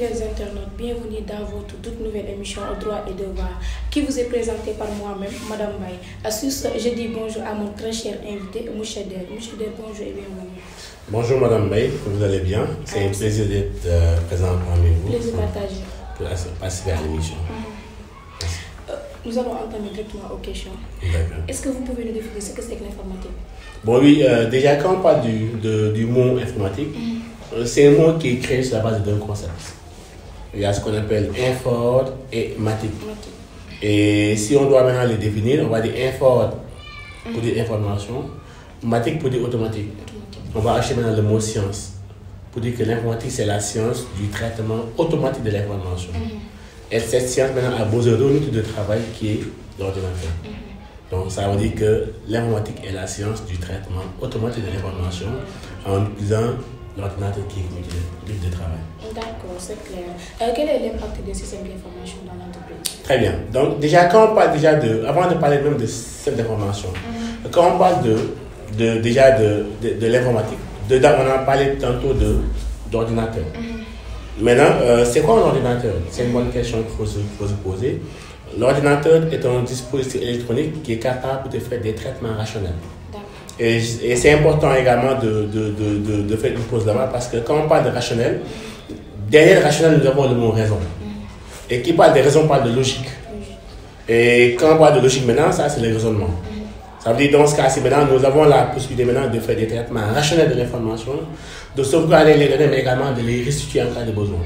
fidèles internautes, bienvenue dans votre toute nouvelle émission Droit et Devoir qui vous est présentée par moi-même, Madame Baye. Sur ce, je dis bonjour à mon très cher invité, Moucher Der. Moucher Der, bonjour et bienvenue. Bonjour Madame Baye, vous allez bien? C'est un plaisir d'être présent parmi vous. Plaisir partagé. Pour participer à l'émission. Nous allons entamer directement aux questions. Est-ce que vous pouvez nous définir ce que c'est que l'informatique? Bon oui, déjà quand on parle du mot informatique, c'est un mot qui est créé sur la base d'un concept. Il y a ce qu'on appelle infor et matique. Et si on doit maintenant le définir, on va dire infor pour dire information, matique pour dire automatique. On va acheter maintenant le mot science pour dire que l'informatique c'est la science du traitement automatique de l'information. Et cette science maintenant a besoin d'un outil de travail qui est l'ordinateur. Donc ça veut dire que l'informatique est la science du traitement automatique de l'information en utilisant l'ordinateur qui est un outil de travail. D'accord, c'est clair. Quel est l'impact des systèmes d'information dans l'entreprise? Très bien. Donc déjà quand on parle déjà avant de parler même de système d'information, quand on parle de l'informatique, dedans on a parlé tantôt d'ordinateur. Maintenant, c'est quoi un ordinateur? C'est une bonne question qu'il faut se poser. L'ordinateur est un dispositif électronique qui est capable de faire des traitements rationnels. Et c'est important également de faire une pause là-bas parce que quand on parle de rationnel, derrière le rationnel, nous avons le mot raison. Et qui parle de raison parle de logique. Et quand on parle de logique maintenant, ça c'est le raisonnement. Ça veut dire dans ce cas-ci, maintenant, nous avons la possibilité maintenant de faire des traitements rationnels de l'information, de sauvegarder les données, mais également de les restituer en cas de besoin.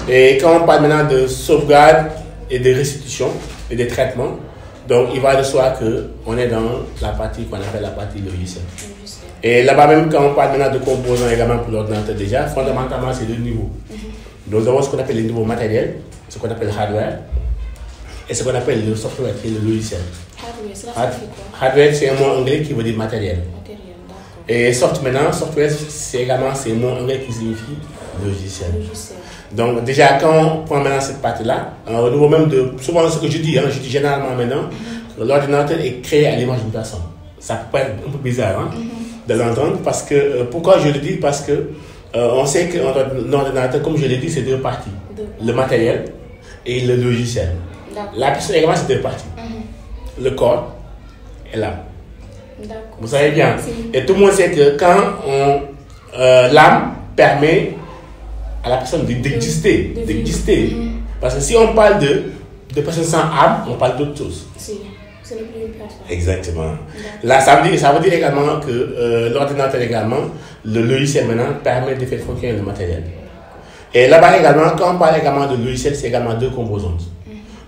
Et quand on parle maintenant de sauvegarde et de restitution et de traitement, donc il va de soi qu'on est dans la partie qu'on appelle la partie logicielle. Et là-bas même, quand on parle maintenant de composants également pour l'ordinateur déjà, fondamentalement c'est deux niveaux. Nous avons ce qu'on appelle les niveaux matériels, ce qu'on appelle hardware, et ce qu'on appelle le software qui est le logiciel. Hardware, c'est un mot anglais qui veut dire matériel. Et software, c'est également un mot anglais qui signifie logiciel. Donc déjà, quand on prend maintenant cette partie-là, au niveau même de, souvent ce que je dis généralement maintenant, l'ordinateur est créé à l'image d'une personne. Ça peut être un peu bizarre de l'entendre, parce que, pourquoi je le dis? Parce que on sait qu'un ordinateur, comme je l'ai dit, c'est deux parties. Le matériel et le logiciel. La personne également, c'est deux parties. Le corps et l'âme. Vous savez bien. Et tout le monde sait que quand l'âme permet à la personne d'exister. Parce que si on parle de personnes sans âme, on parle d'autre chose. C'est le plus une personne. Exactement. Là, ça veut dire également que l'ordinateur également, le logiciel maintenant, permet de faire fonctionner le matériel. Et là-bas également, quand on parle également de logiciel, c'est également deux composantes.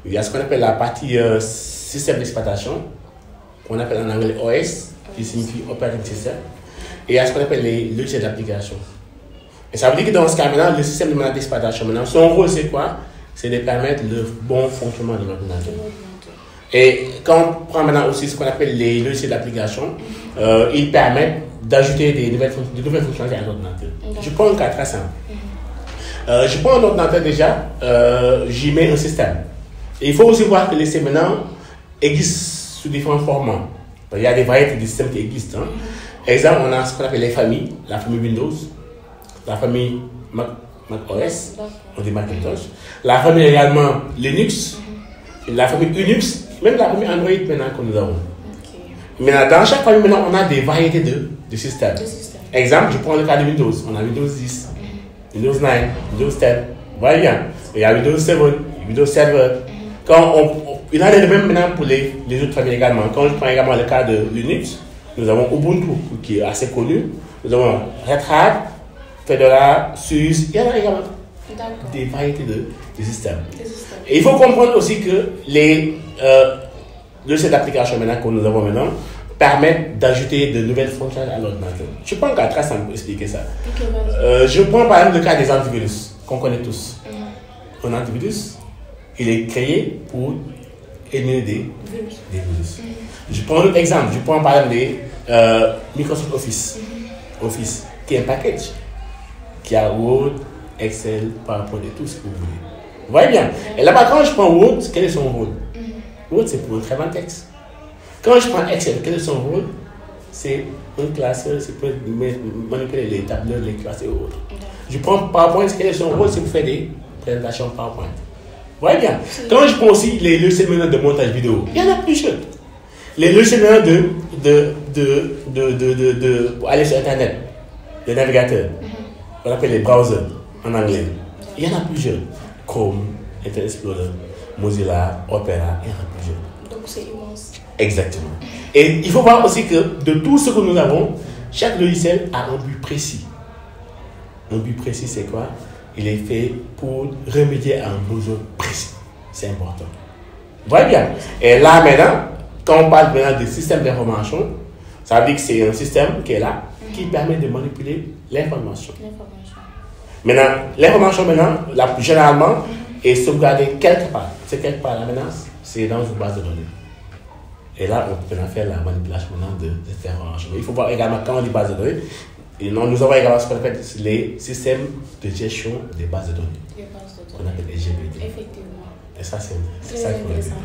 Il y a ce qu'on appelle la partie système d'exploitation, qu'on appelle en anglais OS, qui signifie Operating System. Et il y a ce qu'on appelle les logiciels d'application. Et ça veut dire que dans ce cas maintenant, le système d'exploitation, maintenant, son rôle c'est quoi? C'est de permettre le bon fonctionnement de l'ordinateur. Et quand on prend maintenant aussi ce qu'on appelle les logiciels d'application, ils permettent d'ajouter de nouvelles fonctionnalités à l'ordinateur. Je prends un cas très simple. Je prends un ordinateur déjà, j'y mets un système. Et il faut aussi voir que les systèmes maintenant existent sous différents formats. Il y a des variétés de systèmes qui existent. Exemple, on a ce qu'on appelle les familles, la famille Windows, la famille Mac OS, on dit Macintosh, la famille également Linux, la famille Unix, même la famille Android maintenant que nous avons. Maintenant, dans chaque famille, maintenant, on a des variétés de systèmes. Exemple, je prends le cas de Windows. On a Windows 10, Windows 9, Windows 10. Vous voyez bien. Il y a Windows 7, Windows Server. Il y en a les mêmes maintenant pour les autres familles également. Quand je prends également le cas de Linux, nous avons Ubuntu qui est assez connu. Nous avons Red Hat, Fedora, SUSE. Il y en a également des variétés de systèmes. Et il faut comprendre aussi que les logiciels d'application maintenant que nous avons maintenant permettent d'ajouter de nouvelles fonctions à l'ordinateur. Je prends un cas très simple pour expliquer ça. Je prends par exemple le cas des antivirus qu'on connaît tous. Un antivirus, il est créé pour éliminer des virus. Je prends un autre exemple. Je prends par exemple Microsoft Office. Office, qui est un package qui a Word, Excel, PowerPoint et tout ce que vous voulez. Vous voyez bien. Et là-bas, quand je prends Word, quel est son rôle? Word, c'est pour un très bon texte. Quand je prends Excel, quel est son rôle? C'est un classeur, c'est pour manipuler les tableurs, les classes et autres. Je prends PowerPoint, quel est son rôle? C'est pour faire des présentations PowerPoint. Vous voyez bien. Quand je prends aussi les logiciels maintenant de montage vidéo, il y en a plusieurs. Les logiciels maintenant pour aller sur Internet, les navigateurs, on appelle les browsers en anglais. Il y en a plusieurs. Chrome, Internet Explorer, Mozilla, Opera, il y en a plusieurs. Donc c'est immense. Exactement. Et il faut voir aussi que de tout ce que nous avons, chaque logiciel a un but précis. Un but précis, c'est quoi? Il est fait pour remédier à un besoin précis. C'est important. Vous voyez bien? Et là maintenant, quand on parle maintenant de système d'information, ça veut dire que c'est un système qui est là, qui permet de manipuler l'information. Maintenant, l'information généralement, est sauvegardée quelque part. C'est quelque part là maintenant, c'est dans une base de données. Et là, on peut faire la manipulation maintenant de cette information. Il faut voir également quand on dit base de données. Et nous avons également ce qu'on appelle les systèmes de gestion des bases de données. Qu'on appelle les GBD. Effectivement. Et ça, c'est très intéressant.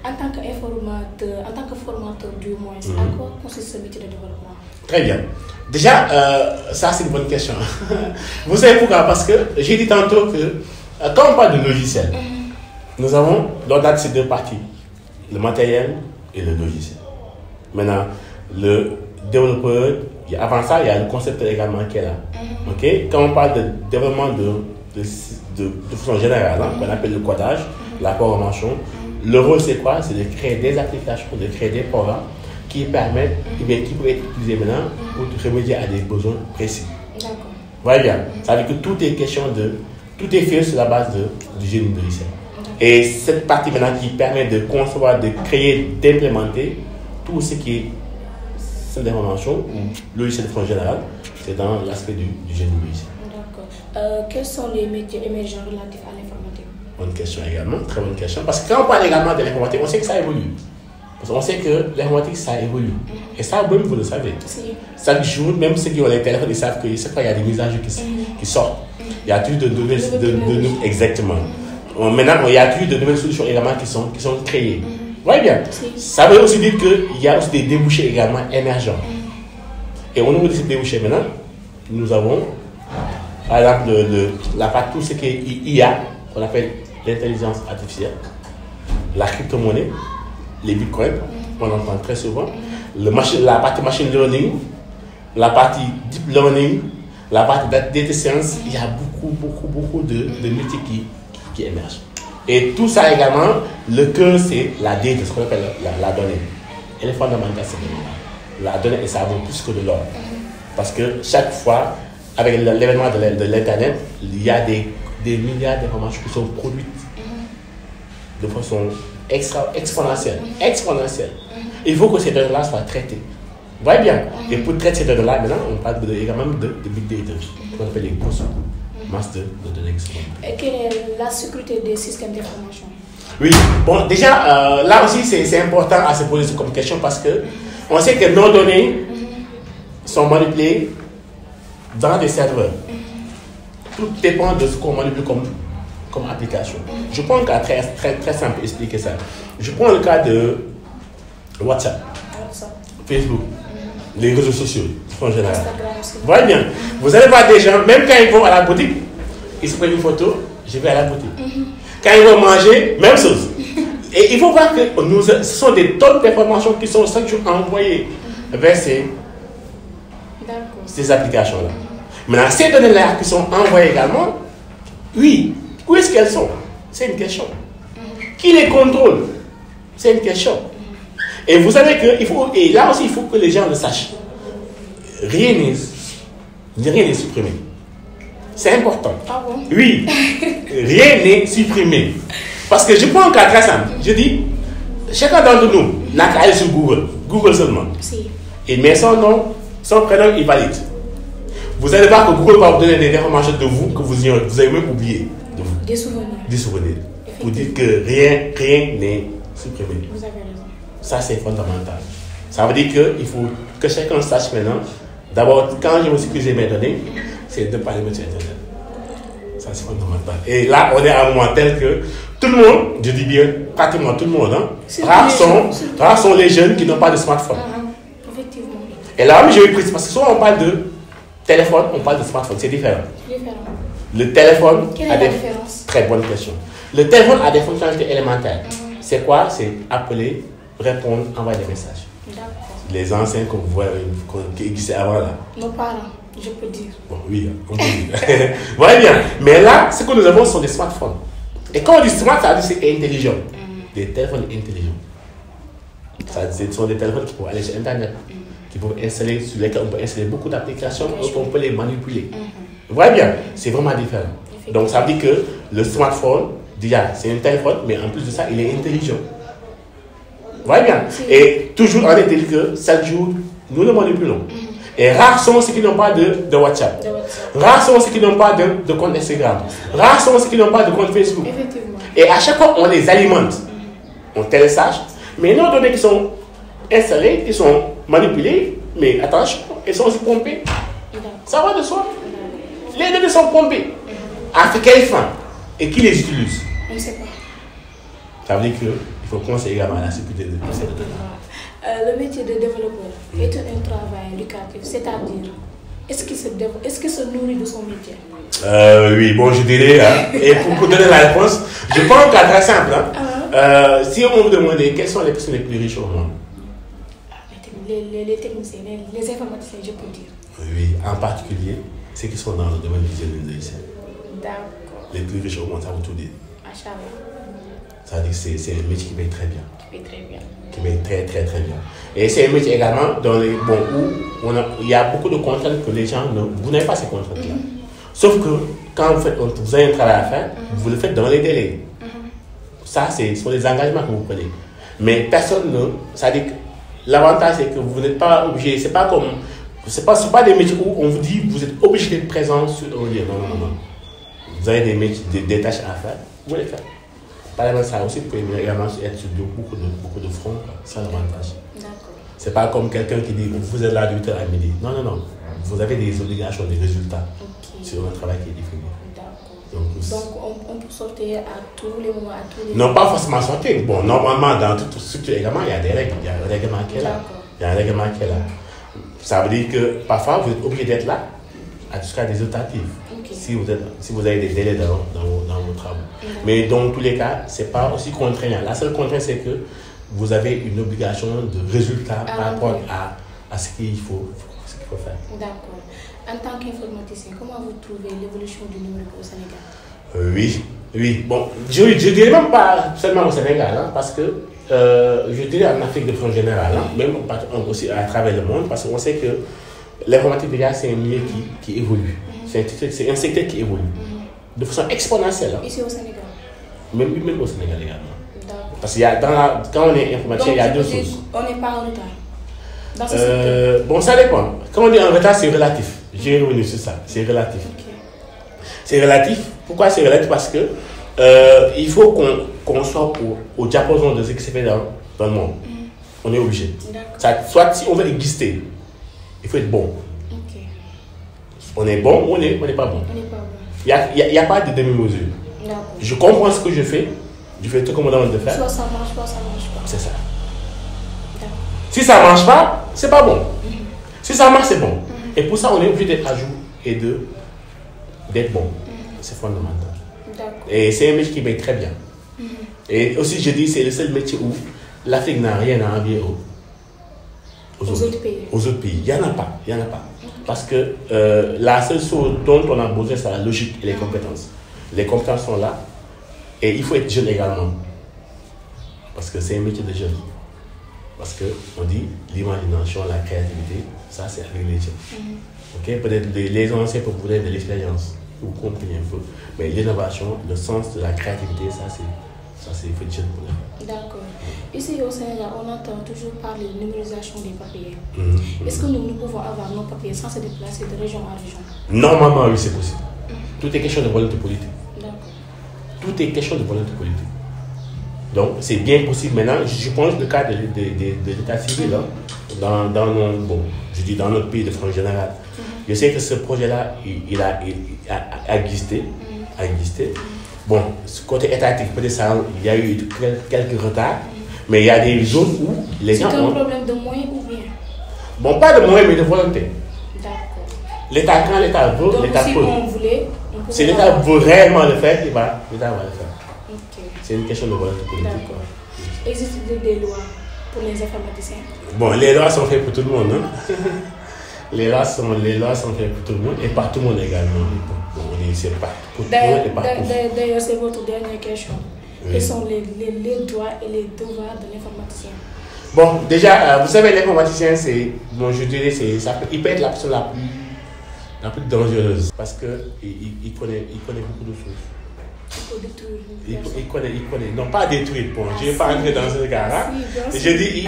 En tant que formateur du moins, à quoi consiste ce métier de développement? Très bien. Déjà, ça c'est une bonne question. Vous savez pourquoi? Parce que j'ai dit tantôt que quand on parle de logiciel, nous avons dans ces deux parties, le matériel et le logiciel. Maintenant, le développeur, avant ça, il y a le concepteur également qui est là. Okay? Quand on parle de développement de façon générale, qu'on appelle le codage, la programmation, le rôle c'est quoi? C'est de créer des applications, de créer des programmes qui permettent, qui peuvent être utilisés maintenant pour remédier à des besoins précis. D'accord. Vous voyez bien? Ça veut dire que tout est fait sur la base du génie logiciel. Et cette partie maintenant qui permet de concevoir, de créer, d'implémenter tout ce qui est système d'information ou logiciel de façon générale, c'est dans l'aspect du génie logiciel. D'accord. Quels sont les métiers émergents relatifs à l'informatique? Bonne question également, très bonne question. Parce que quand on parle également de l'informatique, on sait que ça évolue. Parce qu'on sait que l'informatique, ça évolue. Et ça, même vous le savez. Chaque jour, même ceux qui ont les téléphones, ils savent que chaque fois, il y a des mises à jour qui sortent. Il y a toujours de nouvelles... Exactement. Maintenant, il y a toujours de nouvelles solutions également qui sont créées. Vous voyez bien? Ça veut aussi dire qu'il y a aussi des débouchés également émergents. Et au niveau de ces débouchés maintenant, nous avons, par exemple, la partie, tout ce qui est IA, qu'on appelle l'intelligence artificielle, la crypto-monnaie, les bitcoins, on entend très souvent, la partie machine learning, la partie deep learning, la partie data science. Il y a beaucoup de métiers qui émergent. Et tout ça également, le cœur c'est la data, ce qu'on appelle la donnée. Elle est fondamentale, cette donnée. La donnée, et ça vaut plus que de l'or. Parce que chaque fois, avec l'événement de l'Internet, il y a des milliards d'informations qui sont produites de façon exponentielle. Il faut que ces données-là soient traitées. Vous voyez bien? Et pour traiter ces données-là, maintenant, on parle également de big data, qu'on appelle les grosses masses de données. Et quelle est la sécurité des systèmes d'information? Oui, bon, déjà, là aussi, c'est important à se poser comme question parce que on sait que nos données sont manipulées dans des serveurs. Tout dépend de ce qu'on manipule comme application. Je prends un cas très simple pour expliquer ça. Je prends le cas de WhatsApp, Facebook, les réseaux sociaux en général. Vous voyez bien, vous allez voir des gens, même quand ils vont à la boutique, ils se prennent une photo, je vais à la boutique. Quand ils vont manger, même chose. Et il faut voir que ce sont des tonnes d'informations qui sont chaque jour envoyées vers ces applications-là. Maintenant, ces données-là qui sont envoyées également, oui, où est-ce qu'elles sont? C'est une question. Qui les contrôle? C'est une question. Et vous savez que et là aussi, il faut que les gens le sachent. Rien n'est supprimé. C'est important. Ah bon? Oui, rien n'est supprimé. Parce que je prends un cas très simple. Je dis, chacun d'entre nous n'a qu'à aller sur Google seulement. Si. Il met son nom, son prénom, il valide. Vous allez voir que Google va vous donner des informations de vous que vous avez même oublié de vous. Des souvenirs. Des souvenirs. Vous dites que rien n'est supprimé. Vous avez raison. Ça, c'est fondamental. Ça veut dire qu'il faut que chacun sache maintenant. D'abord, quand je veux sécuriser mes données, c'est de ne pas les mettre sur Internet. Ça, c'est fondamental. Et là, on est à un moment tel que tout le monde, je dis bien pratiquement tout le monde, rares sont les jeunes qui n'ont pas de smartphone. Effectivement. Et là, je vais préciser, parce que souvent on parle téléphone, on parle de smartphone, c'est différent. Différent. Le téléphone Quelle est la différence? Très bonne question. Le téléphone a des fonctionnalités élémentaires. C'est quoi? C'est appeler, répondre, envoyer des messages. D'accord. Les anciens que vous voyez, qui existaient avant là. Nos parents, je peux dire. Bon, oui, on peut dire. Voilà bien. Mais là, ce que nous avons sont des smartphones. Et quand on dit smart, ça veut dire c'est intelligent. Des téléphones intelligents. Ce sont des téléphones qui peuvent aller sur Internet, qui peuvent installer, sur lesquels on peut installer beaucoup d'applications, et on peut les manipuler. Vous voyez bien, c'est vraiment différent. Donc ça veut dire que le smartphone, déjà, c'est un téléphone, mais en plus de ça, il est intelligent. Vous voyez bien. Et toujours en est-il que chaque jour, nous le manipulons. Et rares sont ceux qui n'ont pas de WhatsApp. Rares sont ceux qui n'ont pas de compte Instagram. Rares sont ceux qui n'ont pas de compte Facebook. Effectivement. Et à chaque fois, on les alimente. On télécharge. Mais nos données qui sont installées, qui sont manipulées, mais attention, elles sont aussi pompées. Ça va de soi. Les données sont pompées. À quelle fin? Et qui les utilise? On ne sait pas. Ça veut dire qu'il faut penser également à la sécurité de ces données. Le métier de développeur est un travail lucratif, c'est-à-dire, est-ce qu'il se nourrit de son métier? Oui, bon, je dirais, hein, et pour donner la réponse, je prends un cas très simple. Hein. Si on me demandait quelles sont les personnes les plus riches au monde? Les techniciens, les informaticiens, je peux dire. Oui, en particulier, ceux qui sont dans le domaine du génie. D'accord. Les plus riches au monde, ça veut tout dire. Achat. Ça veut dire que c'est un métier qui paye très bien. Qui paye très bien. Qui paye très très très bien. Et c'est un métier également dans les, bon, où il y a beaucoup de contraintes que les gens vous n'avez pas ces contraintes-là. Sauf que quand vous avez un travail à faire, vous le faites dans les délais. Ça, ce sont des engagements que vous prenez. Mais personne ne. Ça dit que l'avantage, c'est que vous n'êtes pas obligé. C'est pas comme. C'est pas des métiers où on vous dit vous êtes obligé d'être présent sur un lieu. Non, non, non. Vous avez des métiers, des tâches à faire, vous les faites. Par exemple, ça aussi, vous pouvez également être sur beaucoup de fronts. C'est l'avantage. C'est pas comme quelqu'un qui dit vous êtes là de 8h à midi. Non, non, non. Vous avez des obligations, des résultats sur un travail qui est défini. Donc on peut sortir à tous les moments, à tous les non, pas forcément sortir. Bon, normalement, dans toute structure également, il y a des règles. Il y a un règlement qui est là. Il y a un règlement qui est là. Ça veut dire que parfois, vous êtes obligé d'être là jusqu'à des tentatives. Si vous avez des délais dans vos travaux. Mais dans tous les cas, ce n'est pas aussi contraignant. La seule contrainte, c'est que vous avez une obligation de résultat par rapport à ce qu'il faut faire. D'accord. En tant qu'informaticien, comment vous trouvez l'évolution du numérique au Sénégal? Oui. Bon, je ne dirais même pas seulement au Sénégal, hein, parce que je dirais en Afrique de façon générale, hein, même aussi à travers le monde, parce qu'on sait que l'informatique, déjà, c'est un milieu qui évolue. C'est un secteur qui évolue de façon exponentielle. Hein. Ici au Sénégal? Même au Sénégal également. Parce qu'il y a quand on est informaticien, il y a deux choses. On n'est pas en retard dans ce secteur? Bon, ça dépend. Quand on dit en retard, c'est relatif. J'ai revenu sur ça. C'est relatif. C'est relatif. Pourquoi c'est relatif? Parce que il faut qu'on soit au diapason de ce qui se fait dans le monde. On est obligé. Soit si on veut exister, il faut être bon. On est bon ou on n'est pas bon. Il n'y a pas de demi-mesure. Je comprends ce que je fais tout comme on demande de faire. Soit ça marche pas, ça marche pas. C'est ça. Si ça ne marche pas, c'est pas bon. Si ça marche, c'est bon. Et pour ça, on est obligé d'être à jour et d'être bon. C'est fondamental. Et c'est un métier qui paye très bien. Et aussi, je dis, c'est le seul métier où l'Afrique n'a rien à envier aux autres pays. Il n'y en a pas. Parce que la seule chose dont on a besoin, c'est la logique et les compétences. Les compétences sont là. Et il faut être jeune également. Parce que c'est un métier de jeune. Parce qu'on dit l'imagination, la créativité, ça c'est avec les jeunes. Peut-être les anciens peuvent vous donner de l'expérience. Vous comprenez un peu. Mais l'innovation, le sens de la créativité, ça c'est fait de jeune pour nous. D'accord. Ici au Sénégal, on entend toujours parler de numérisation des papiers. Est-ce que nous pouvons avoir nos papiers sans se déplacer de région en région? Normalement, oui, c'est possible. Tout est question de volonté politique. Tout est question de volonté politique. Donc, c'est bien possible. Maintenant, je pense le cas de l'état civil, hein, dans notre pays de façon générale. Je sais que ce projet-là, il a existé. Bon, ce côté étatique, peut-être ça, il y a eu quelques retards, mais il y a des zones où les gens ont... C'est un problème de moyens ou bien? Bon, pas de moyens, mais de volonté. D'accord. L'État, quand l'État veut, Donc, l'État si peut. on voulait, on peut Si l'État veut réellement le faire, l'État va le faire. Ok. C'est une question de volonté politique. D'accord. Existe-t-il des lois pour les informaticiens? Bon, les lois sont faites pour tout le monde. Hein? les lois sont faites pour tout le monde et par tout le monde également. Bon, c'est pas pour tout le monde et par tout. D'ailleurs, c'est votre dernière question. Oui. Quels sont les droits et les devoirs de l'informaticien? Bon, déjà, vous savez, l'informaticien, c'est, bon, je dirais, il peut être la personne la plus dangereuse parce qu'il connaît beaucoup de choses. Il connaît, non pas détruire, bon, je ne vais pas entrer dans ce cas-là. Je dis,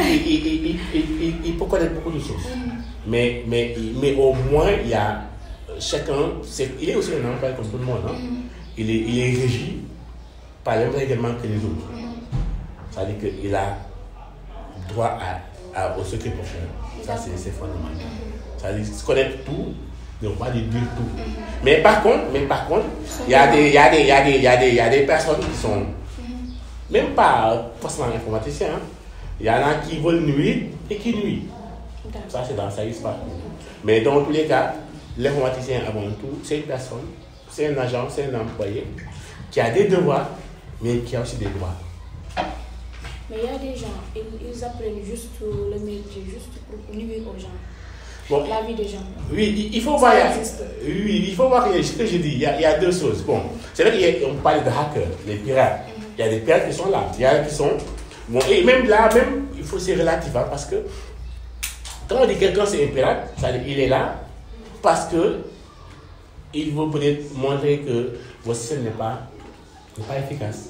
il peut connaître beaucoup de choses. Mais au moins, il y a chacun, il est aussi un employé comme tout le monde. Hein? Il est régi par les mêmes règlements que les autres. C'est-à-dire qu'il a droit au secret professionnel. Ça, c'est fondamental. C'est-à-dire connaître tout, ne pas dire tout. Mais par contre, il y a des personnes qui sont même pas forcément informaticiens. Hein. Il y en a qui veulent nuire et qui nuisent. Ça, c'est dans ça histoire. Mais dans tous les cas, l'informaticien, avant tout, c'est une personne, c'est un agent, c'est un employé qui a des devoirs, mais qui a aussi des droits. Mais il y a des gens, ils apprennent juste le métier, juste pour nuire aux gens. Bon, la vie des gens. Oui, il faut voir. Oui, il faut voir ce que je dis. Il y a deux choses. Bon, c'est vrai qu'on parle de hackers, les pirates. Il y a des pirates qui sont là. Il y a qui sont. Bon, et même là, il faut c'est relatif, hein, parce que quand on dit quelqu'un c'est un pirate, ça, il est là parce que il veut peut-être montrer que votre système n'est pas efficace.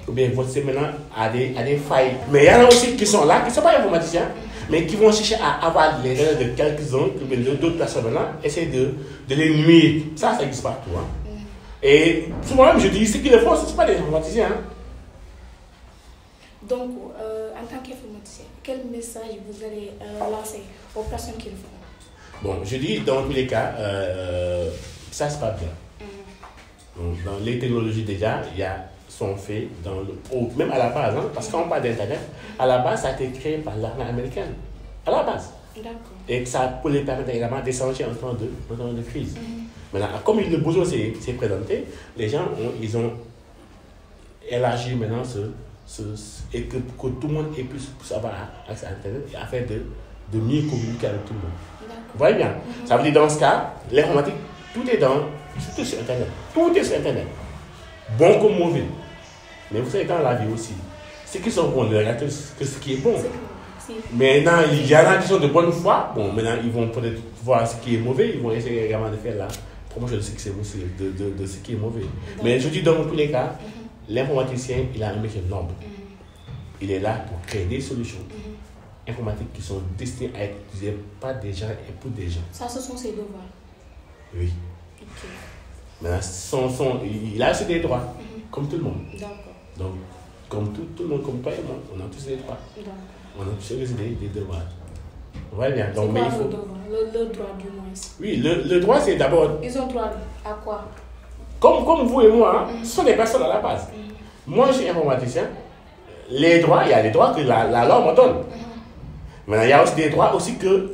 Ou bien votre système maintenant a des failles. Mais il y en a aussi qui sont là, qui ne sont pas informaticiens, mais qui vont chercher à avoir les règles de quelques-uns, ou bien d'autres personnes maintenant, essayer de les nuire. Ça existe partout. Hein. Et souvent, je dis, ceux qui le font, ce ne sont pas des informaticiens. Hein. Donc, en tant qu'informaticien, quel message vous allez lancer aux personnes qui le font? Bon, je dis, dans tous les cas, ça se passe bien. Donc, dans les technologies déjà, sont faits même à la base, hein, parce qu'on parle d'Internet, à la base, ça a été créé par l'armée américaine. À la base. D'accord. Et ça pour les permettre également d'échanger en temps de crise. Maintenant, comme le besoin s'est présenté, les gens ils ont élargi maintenant et que tout le monde ait pu avoir accès à Internet afin de mieux communiquer avec tout le monde. Vous voyez bien? Ça veut dire dans ce cas, l'informatique, tout est sur Internet. Tout est sur Internet. Bon comme mauvais. Mais vous savez, dans la vie aussi, ceux qui sont bons ne regardent que ce qui est bon. Maintenant, il y en a qui sont de bonne foi. Bon, maintenant, ils vont peut-être voir ce qui est mauvais. Ils vont essayer également de faire la promotion de ce qui est mauvais. Mais je dis dans tous les cas, l'informaticien, il a un métier noble. Il est là pour créer des solutions informatiques qui sont destinées à être utilisées par des gens et pour des gens. Ça, ce sont ses devoirs. Oui. Ok. Maintenant, il a aussi des droits, comme tout le monde. D'accord. Donc, comme tout le monde, comme toi et moi, on a tous des droits. D'accord. On a tous des devoirs. Vous voyez bien. Donc, c'est quoi le droit du moins? Oui, le droit, c'est d'abord... Ils ont droit à quoi? Comme vous et moi, ce sont des personnes à la base. Moi, je suis informaticien. Les droits, il y a des droits que la loi me donne. Maintenant, il y a aussi des droits aussi que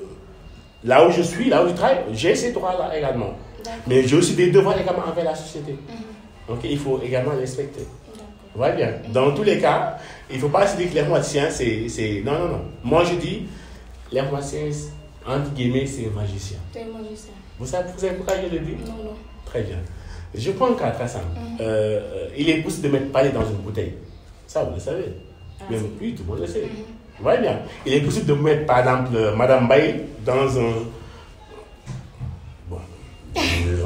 là où je suis, là où je travaille, j'ai ces droits-là également. Mais j'ai aussi des devoirs également envers la société. Donc, il faut également les respecter. Vous voyez bien. Dans tous les cas, il ne faut pas se dire que l'informaticien, c'est... Non. Moi, je dis, l'informaticien, entre guillemets, c'est un magicien. C'est un magicien. Vous savez pourquoi je le dis? Non. Très bien. Je prends un cas très simple. Il est possible de mettre palais dans une bouteille. Ça, vous le savez. Même oui, tout le monde le sait. Vous voyez bien. Il est possible de mettre, par exemple, Madame Baye dans un... Bon.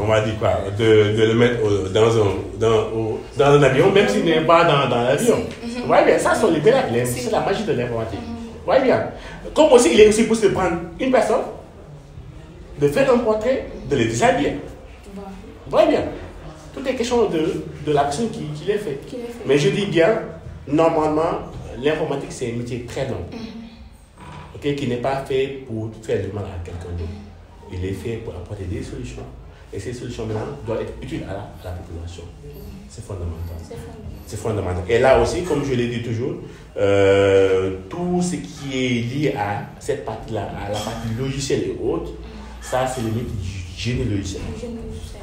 On va dire quoi? De le mettre dans un avion, même s'il n'est pas dans l'avion. Vous voyez bien. Ça, sont les miracles. C'est la magie de l'informatique. Vous voyez bien. Comme aussi, il est aussi possible de prendre une personne, de faire un portrait, de le déshabiller. Vous voyez bien. Tout est question de l'action qui l'est fait. Mais je dis bien, normalement, l'informatique, c'est un métier très long. Qui n'est pas fait pour faire du mal à quelqu'un d'autre. Il est fait pour apporter des solutions. Et ces solutions, maintenant, doivent être utiles à la population. C'est fondamental. C'est fondamental. Et là aussi, comme je l'ai dit toujours, tout ce qui est lié à cette partie-là, à la partie logicielle et autres, ça, c'est le métier génie logiciel. Génie logiciel.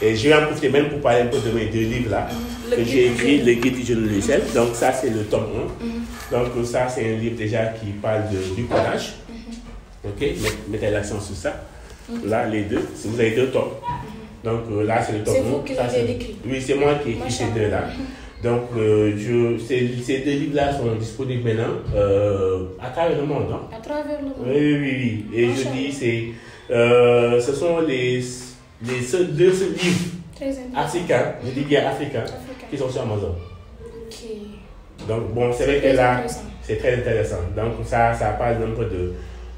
Et je vais en profiter même pour parler un peu de mes 2 livres là, que j'ai écrit, le guide du génie logiciel. Donc ça c'est le tome 1. Donc ça c'est un livre déjà qui parle du codage. Ok, mettez l'accent sur ça. Là les deux, vous avez 2 tomes. Donc là c'est le tome 1. C'est vous qui l'avez écrit? Oui, c'est moi qui ai écrit ces 2 là. Donc ces 2 livres là sont disponibles maintenant à travers le monde. Hein? À travers le monde. Oui. Et je dis ce sont les seuls 2 livres africains, je dis bien africains, qui sont sur Amazon. Ok. Donc bon, c'est vrai que là, c'est très intéressant. Donc ça parle un peu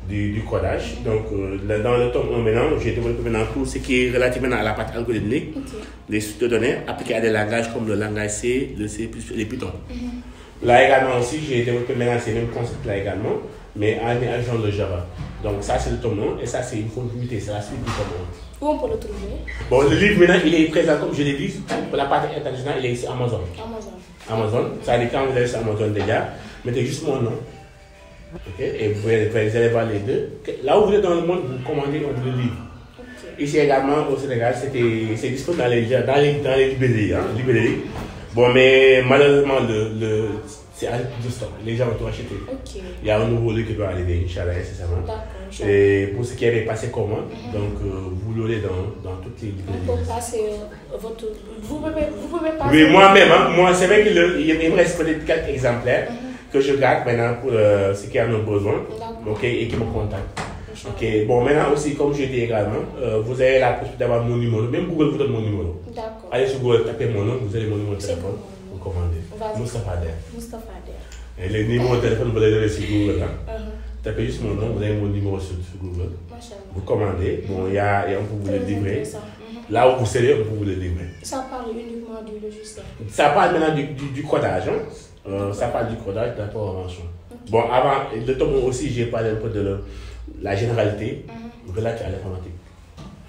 du codage. Donc dans le tome 1 maintenant, j'ai développé maintenant tout ce qui est relatif maintenant à la partie algorithmique, des suites de données appliquées à des langages comme le langage C, le C++, les Python. Là également aussi, j'ai développé maintenant ces mêmes concepts là également, mais en agent de Java. Donc ça c'est le tome 1 et ça c'est une continuité, c'est la suite du tome 1. Où on peut le trouver? Bon, le livre maintenant il est présent comme je l'ai dit, pour la partie internationale il est ici Amazon. Amazon, ça veut dire quand vous allez sur Amazon déjà, mettez juste mon nom. Ok, et vous allez voir les 2. Là où vous êtes dans le monde, vous commandez le livre. Ici également au Sénégal, c'est disponible dans les librairies. Hein, librairies. Bon, mais malheureusement, c'est à de stock. Les gens ont tout acheté. Il y a un nouveau livre qui doit arriver, Inch'Allah, incessamment. Et pour ceux qui avaient passé commande, donc vous l'aurez dans toutes les librairies. Vous pouvez passer votre. Vous pouvez passer. Oui, moi-même, hein, moi, c'est vrai qu'il me reste peut-être 4 exemplaires que je garde maintenant pour ceux qui en ont besoin. Ok, et qui me contactent. Ok, bon, maintenant aussi, comme je dis également, vous avez la possibilité d'avoir mon numéro. Même Google vous donne mon numéro. D'accord. Allez sur Google, tapez mon nom, vous avez mon numéro de téléphone, vous commandez. Moustapha Der. Et le numéro de téléphone, vous l'avez sur Google. Hein. Tapez juste mon nom, vous avez mon numéro sur Google. Vous commandez, bon, on peut vous le livrer. Là où vous serez, on peut vous le livrer. Ça parle uniquement du logiciel. Ça parle maintenant du codage. Hein. Ça parle du codage, de la programmation. Bon, avant, le tome aussi, j'ai parlé un peu de la généralité relative à l'informatique.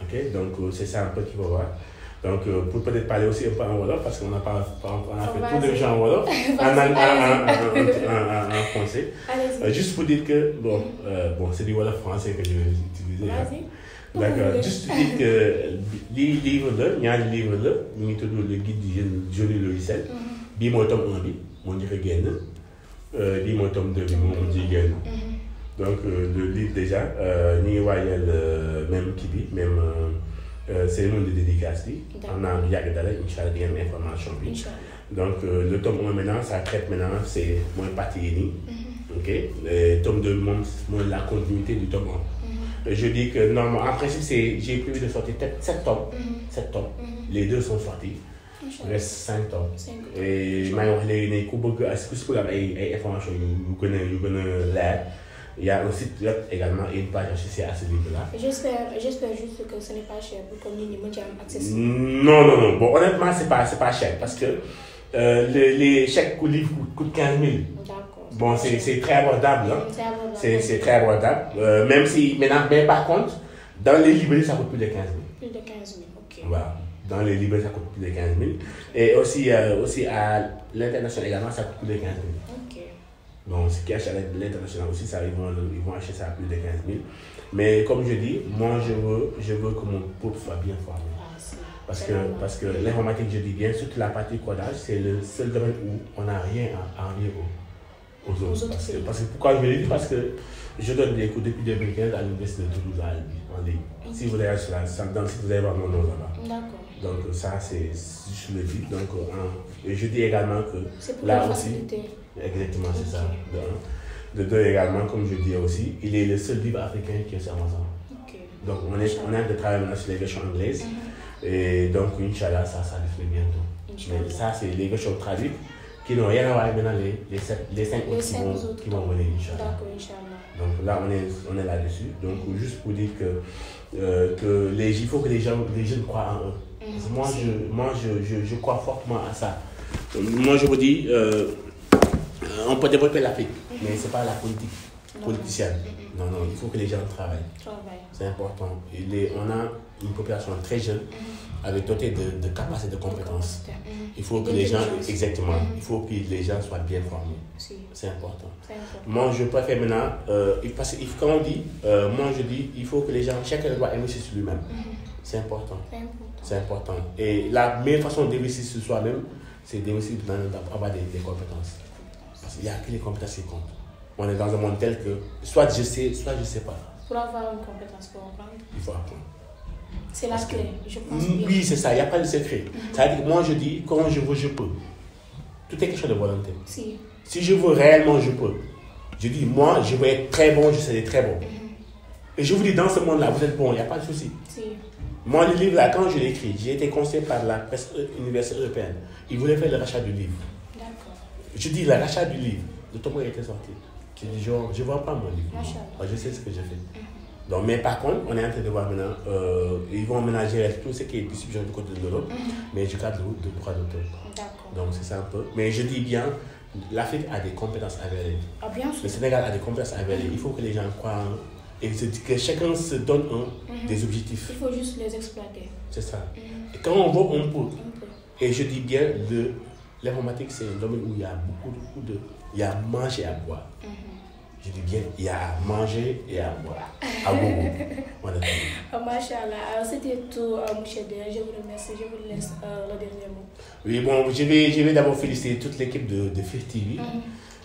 Ok, donc c'est ça un peu qu'il faut voir. Donc pour peut-être parler aussi un peu en Wolof, parce qu'on a fait tout de gens en Wolof, en français. Juste pour dire que, bon, c'est du Wolof français que je vais utiliser. D'accord, juste pour dire que les livres là, il y a un livre là, il est le guide du génie logiciel. Bii mooy tome 1 bi moo njëkk a génn bii mooy tome 2 bi moo mujjee génn. Donc le livre déjà ñu ngi waajal même kii bi même cérémonie de dédicace bi. am naa lu yàgg dara incha allah di ngeen information bi. Donc le tome 1 maintenant ça traite maintenant c'est mooy partie yi nii. Ok, tome 2 moom mooy la continuité du tome 1. Je dis que normalement en principe j'ai prévu de sortir peut-être 7 tomes. 7 tomes. Les 2 sont sortis. Il reste 5 tomes. Et maa ngi wax léegi ne ku bëgg am ay information yu gën a leer. Il y a un site web également et une page associée à ce livre-là. J'espère juste que ce n'est pas cher pour que nous ayons accès. Non. Bon, honnêtement, c'est pas cher parce que les chèques livres coûtent 15 000. D'accord. Bon, c'est très abordable. Hein? C'est très abordable. Même si, maintenant, mais par contre, dans les librairies, ça coûte plus de 15 000. Plus de 15 000, ok. Voilà. Dans les librairies, ça coûte plus de 15 000. Et aussi à l'international également, ça coûte plus de 15 000. Ok. Bon, ce qui achètent à l'international aussi, ça, ils vont acheter ça à plus de 15 000. Mais comme je dis, moi, je veux que mon peuple soit bien formé. Parce que l'informatique, je dis bien, surtout la partie codage, c'est le seul domaine où on n'a rien à envier aux autres. Parce que pourquoi je le dis? Parce que je donne des cours depuis 2015 à l'université de Toulouse en ligne. Si vous allez sur si vous allez voir mon nom là-bas. D'accord. Donc ça, c'est je le dis. Donc, et je dis également que là aussi, exactement, c'est ça. De deux également, comme je dis aussi, il est le seul livre africain qui est sur Amazon. Okay. Donc on est de travailler maintenant sur les versions anglaises. Et donc, Inch'Allah, ça le fait bientôt. Mais ça, c'est les versions traduites qui n'ont rien à voir maintenant les 5 autres qui vont venir, Inch'Allah. D'accord, Inch'Allah. Donc là, on est là-dessus. Donc juste pour dire que il faut que les jeunes croient en eux. Parce que moi, je crois fortement à ça. Moi, je vous dis, on peut développer l'Afrique, mais ce n'est pas la politique politicienne. Non, il faut que les gens travaillent. C'est important. On a une population très jeune, avec dotée de capacités, de compétences. Il faut que les gens, exactement, il faut que les gens soient bien formés. C'est important. Moi, je préfère maintenant, parce que quand on dit, moi je dis, il faut que les gens, chacun doit investir sur lui-même. C'est important. C'est important. C'est important. Et la meilleure façon d'investir sur soi-même, c'est d'investir dans avoir des compétences. Parce qu'il n'y a que les compétences qui comptent. On est dans un monde tel que soit je sais pas. Pour avoir une compétence, pour apprendre, Il faut apprendre. c'est la clé, je pense. Oui, c'est ça, il n'y a pas de secret. C'est-à-dire que moi je dis, quand je veux, je peux. Tout est question de volonté. Si je veux réellement, je peux. Je dis, moi, je veux être très bon, je serai très bon. Et je vous dis, dans ce monde-là, vous êtes bon, il n'y a pas de souci. Moi, le livre-là, quand je l'ai écrit, j'ai été conseillé par la presse universitaire européenne. Ils voulaient faire le rachat du livre. D'accord. Je dis, le rachat du livre, le tome était sorti. Je dis, genre, je ne vends pas mon livre. Moi, je sais ce que j'ai fait. Donc, mais par contre, on est en train de voir maintenant, ils vont ménager tout ce qui est distribution du côté de l'Europe, mais je garde le droit d'auteur. D'accord. Donc, c'est ça un peu. Mais je dis bien, l'Afrique a des compétences avérées. Ah, bien sûr. Le Sénégal a des compétences avérées. Il faut que les gens croient et que chacun se donne des objectifs. Il faut juste les exploiter. C'est ça. Et quand on veut, on peut. Et je dis bien, l'informatique, c'est un domaine où il y a beaucoup de... Il y a à manger et à boire. Je dis bien, il y a à manger et à boire. À beaucoup. Machallah. C'était tout, M. Der. Je vous remercie. Je vous laisse le dernier mot. Oui, bon, je vais d'abord féliciter toute l'équipe de FIR TV.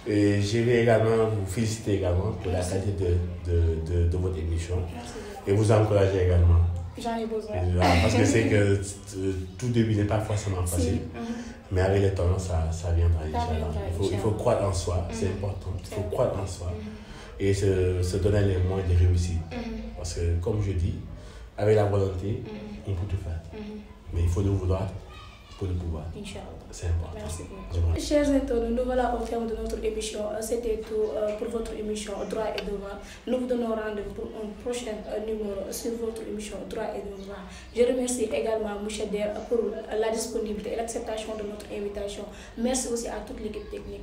Et je vais également vous féliciter également pour la qualité de votre émission. Merci. Et vous encourager également. J'en ai besoin. Parce que c'est que tout début n'est pas forcément facile. Mais avec le temps, ça viendra. Il faut croire en soi, c'est important. Il faut croire en soi et se donner les moyens de réussir. Parce que, comme je dis, avec la volonté, on peut tout faire. Mais il faut le vouloir pour le pouvoir. Inch'Allah. C'est important. Merci beaucoup. Chers internautes, nous voilà au terme de notre émission. C'était tout pour votre émission Droit et Devoir. Nous vous donnons rendez-vous pour un prochain numéro sur votre émission Droit et Devoir. Je remercie également M. Der pour la disponibilité et l'acceptation de notre invitation. Merci aussi à toute l'équipe technique.